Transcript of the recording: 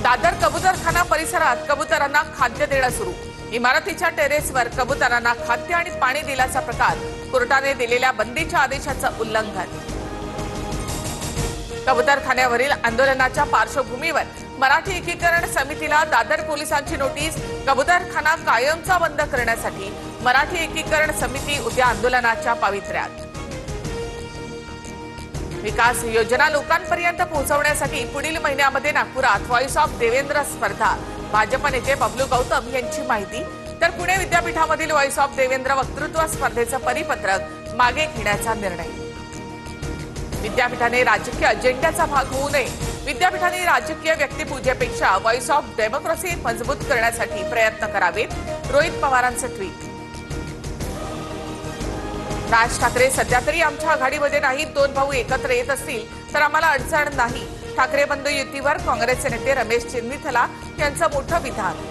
दादर कबूतरखाना परिसरात कबुतरांना खाद्य देणं सुरू। इमारतीच्या टेरेसवर कबुतरांना खाद्य आणि पाणी दिल्याचा प्रकार। कोर्टाने दिलेल्या बंदीच्या आदेशाचं उल्लंघन। कबूतरखान्यावरील आंदोलनाच्या पार्श्वभूमीवर मराठी एकीकरण समितीला दादर पोलिसांची नोटीस। कबूतरखाना कायमचा बंद करण्यासाठी मराठी एकीकरण समिती उद्या आंदोलनाच्या पावित्र्यात। विकास योजना लोकांपर्यंत पोहोचवण्यासाठी पुढील महिन्यामध्ये नागपुरात व्हॉइस ऑफ देवेंद्र स्पर्धा। भाजप नेते बबलू गौतम यांची माहिती। तर पुणे विद्यापीठामधील व्हॉइस ऑफ देवेंद्र वक्तृत्व स्पर्धेचं परिपत्रक मागे घेण्याचा निर्णय। विद्यापीठाने राजकीय अजेंड्याचा भाग होऊ नये। विद्यापीठाने राजकीय व्यक्तिपूजेपेक्षा व्हॉइस ऑफ डेमोक्रेसी मजबूत करण्यासाठी प्रयत्न करावेत। रोहित पवारांचे ट्विट। राज ठाकरे सध्या तरी आमच्या आघाडीमध्ये नाहीत। दोन भाऊ एकत्र येत असतील तर आम्हाला अडचण नाही। ठाकरे बंधू युतीवर काँग्रेसचे नेते रमेश चेन्नीथला यांचं मोठं विधान।